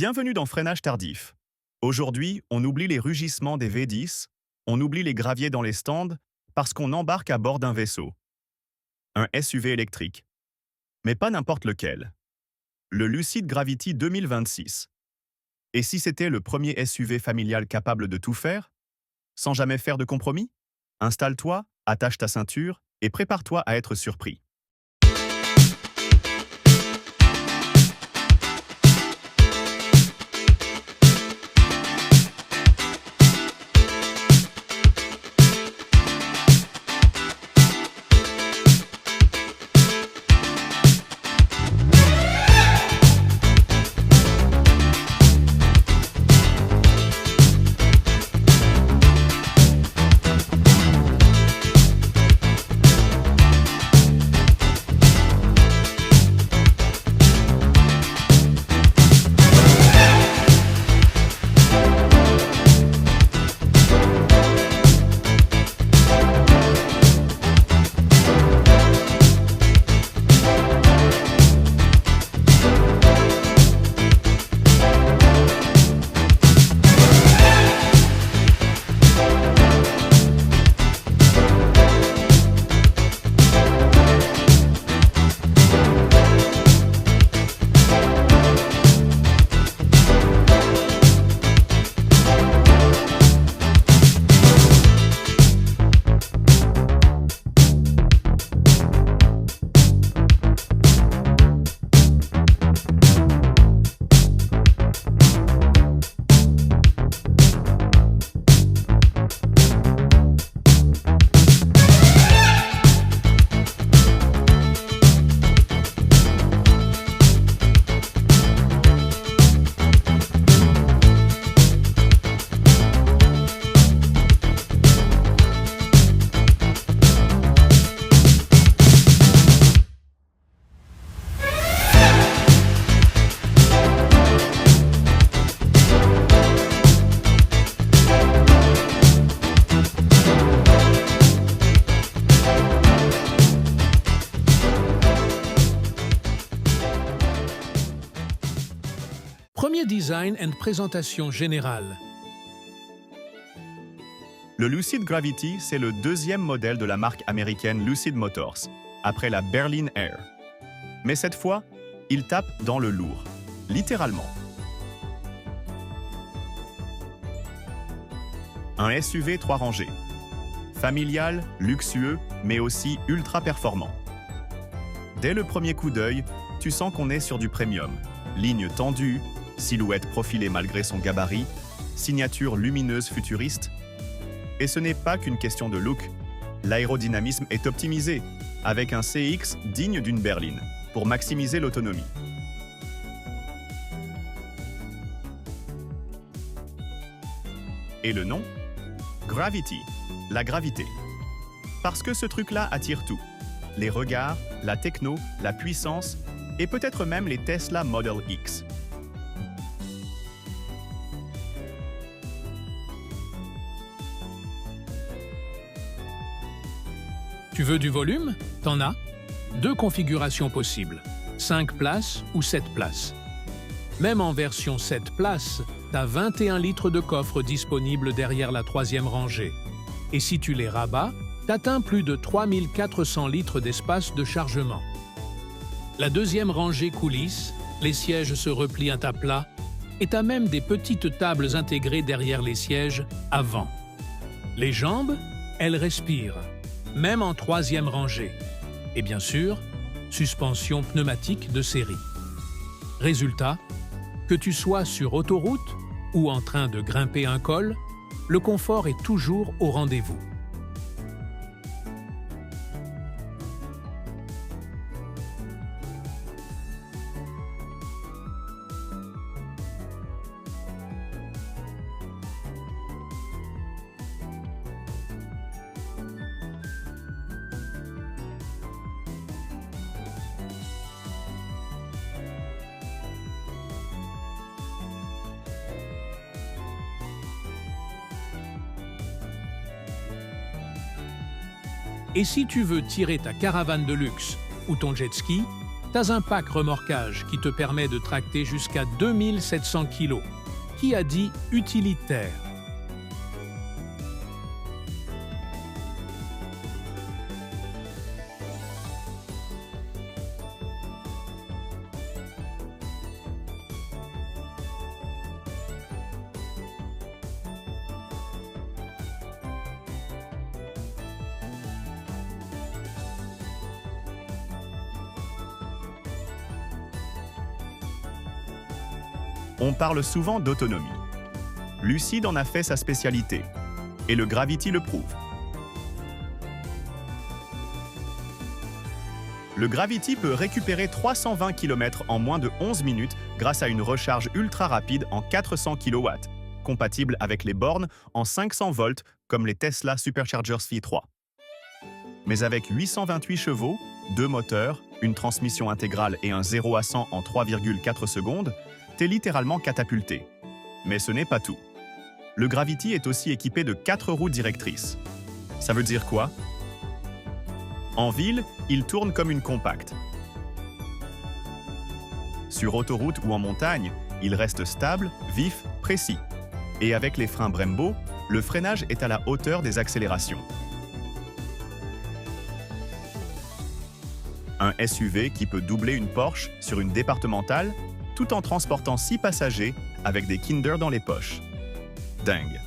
Bienvenue dans Freinage tardif. Aujourd'hui, on oublie les rugissements des V10, on oublie les graviers dans les stands parce qu'on embarque à bord d'un vaisseau. Un SUV électrique. Mais pas n'importe lequel. Le Lucid Gravity 2026. Et si c'était le premier SUV familial capable de tout faire, sans jamais faire de compromis? Installe-toi, attache ta ceinture et prépare-toi à être surpris. Premier design and présentation générale. Le Lucid Gravity, c'est le deuxième modèle de la marque américaine Lucid Motors, après la Berlin Air. Mais cette fois, il tape dans le lourd, littéralement. Un SUV 3 rangées. Familial, luxueux, mais aussi ultra performant. Dès le premier coup d'œil, tu sens qu'on est sur du premium. Ligne tendue, silhouette profilée malgré son gabarit, signature lumineuse futuriste. Et ce n'est pas qu'une question de look. L'aérodynamisme est optimisé, avec un CX digne d'une berline, pour maximiser l'autonomie. Et le nom? Gravity, la gravité. Parce que ce truc-là attire tout. Les regards, la techno, la puissance, et peut-être même les Tesla Model X. Tu veux du volume? T'en as. Deux configurations possibles, 5 places ou 7 places. Même en version 7 places, t'as 21 litres de coffre disponibles derrière la troisième rangée. Et si tu les rabats, t'atteins plus de 3400 litres d'espace de chargement. La deuxième rangée coulisse, les sièges se replient à plat et t'as même des petites tables intégrées derrière les sièges avant. Les jambes, elles respirent, même en troisième rangée. Et bien sûr, suspension pneumatique de série. Résultat, que tu sois sur autoroute ou en train de grimper un col, le confort est toujours au rendez-vous. Et si tu veux tirer ta caravane de luxe ou ton jet ski, T'as un pack remorquage qui te permet de tracter jusqu'à 2700 kg. Qui a dit utilitaire? On parle souvent d'autonomie. Lucid en a fait sa spécialité, et le Gravity le prouve. Le Gravity peut récupérer 320 km en moins de 11 minutes grâce à une recharge ultra rapide en 400 kW, compatible avec les bornes en 500 volts comme les Tesla Superchargers V3. Mais avec 828 chevaux, 2 moteurs, une transmission intégrale et un 0 à 100 en 3,4 secondes, t'es littéralement catapulté. Mais ce n'est pas tout. Le Gravity est aussi équipé de 4 roues directrices. Ça veut dire quoi? En ville, il tourne comme une compacte. Sur autoroute ou en montagne, il reste stable, vif, précis. Et avec les freins Brembo, le freinage est à la hauteur des accélérations. Un SUV qui peut doubler une Porsche sur une départementale tout en transportant 6 passagers avec des Kinder dans les poches. Dingue.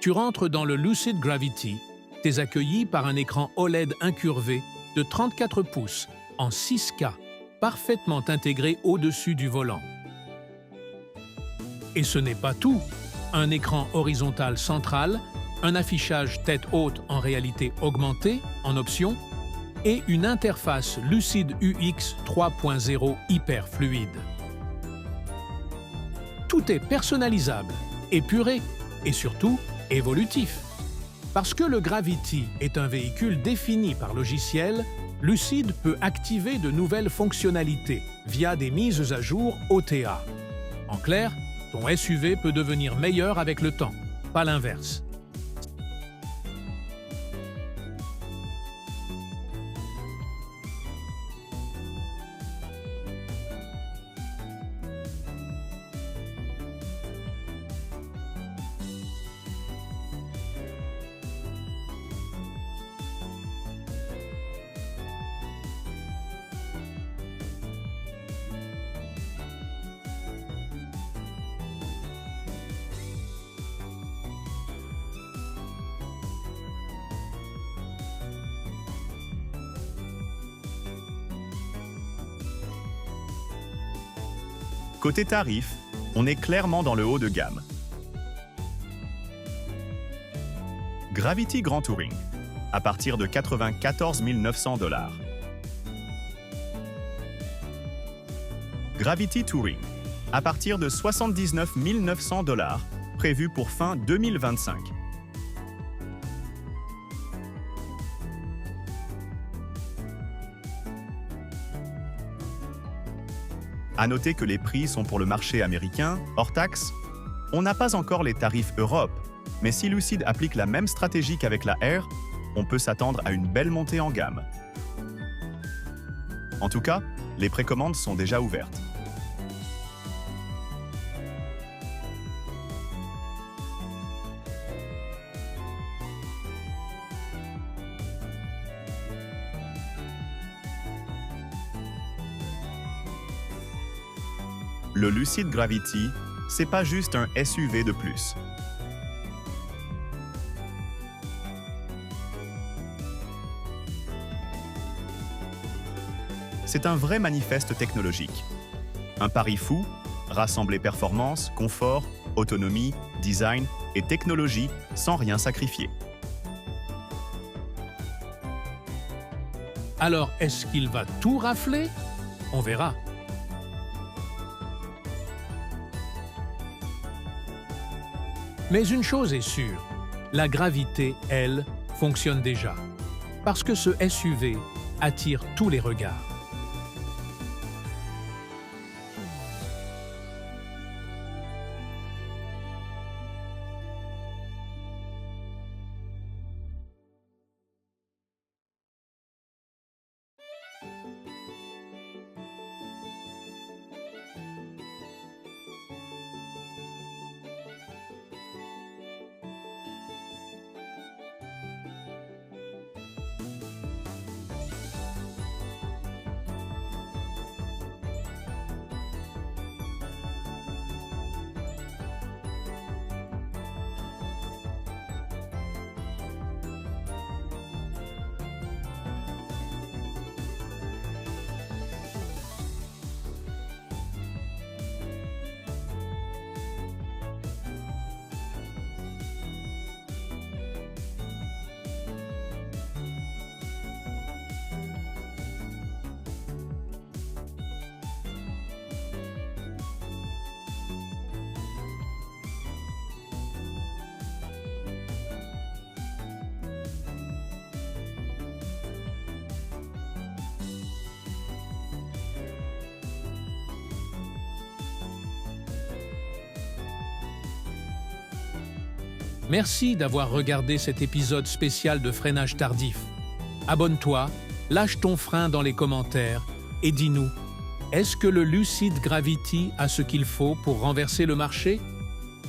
Tu rentres dans le Lucid Gravity, t'es accueilli par un écran OLED incurvé de 34 pouces en 6K, parfaitement intégré au-dessus du volant. Et ce n'est pas tout. Un écran horizontal central, un affichage tête haute en réalité augmentée, en option, et une interface Lucid UX 3.0 hyper fluide. Tout est personnalisable, épuré et surtout évolutif. Parce que le Gravity est un véhicule défini par logiciel, Lucid peut activer de nouvelles fonctionnalités via des mises à jour OTA. En clair, ton SUV peut devenir meilleur avec le temps, pas l'inverse. Côté tarif, on est clairement dans le haut de gamme. Gravity Grand Touring, à partir de 94 900 $. Gravity Touring, à partir de 79 900 $, prévu pour fin 2025. À noter que les prix sont pour le marché américain, hors taxe. On n'a pas encore les tarifs Europe, mais si Lucid applique la même stratégie qu'avec la R, on peut s'attendre à une belle montée en gamme. En tout cas, les précommandes sont déjà ouvertes. Le Lucid Gravity, c'est pas juste un SUV de plus. C'est un vrai manifeste technologique. Un pari fou, rassembler performance, confort, autonomie, design et technologie sans rien sacrifier. Alors, est-ce qu'il va tout rafler? On verra. Mais une chose est sûre, la gravité, elle, fonctionne déjà. Parce que ce SUV attire tous les regards. Merci d'avoir regardé cet épisode spécial de Freinage tardif. Abonne-toi, lâche ton frein dans les commentaires et dis-nous, est-ce que le Lucid Gravity a ce qu'il faut pour renverser le marché?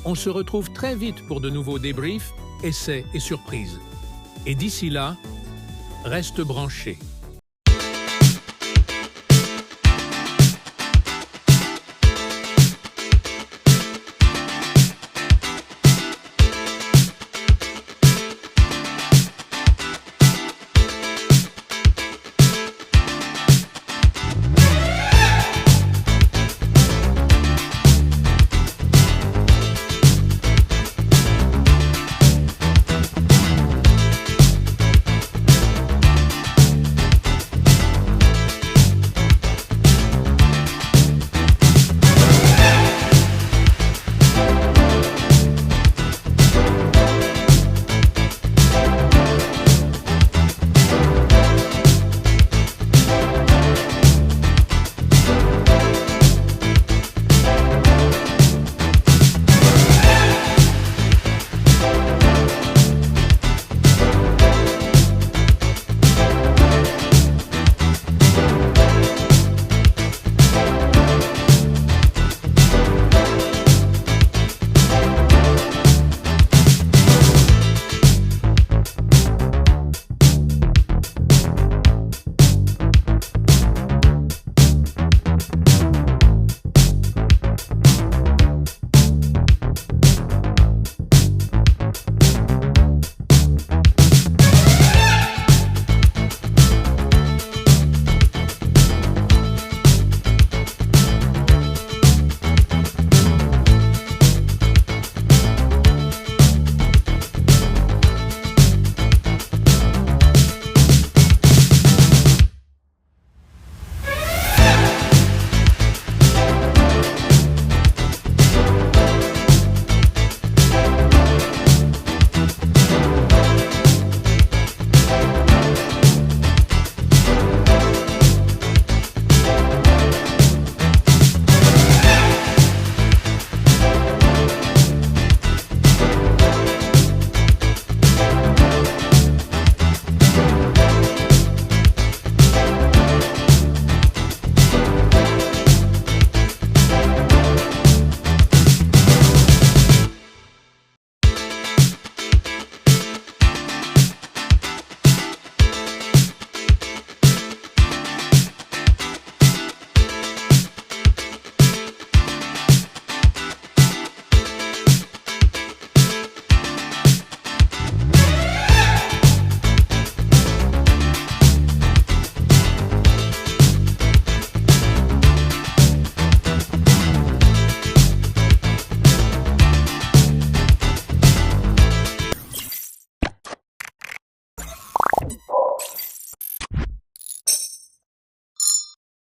On se retrouve très vite pour de nouveaux débriefs, essais et surprises. Et d'ici là, reste branché.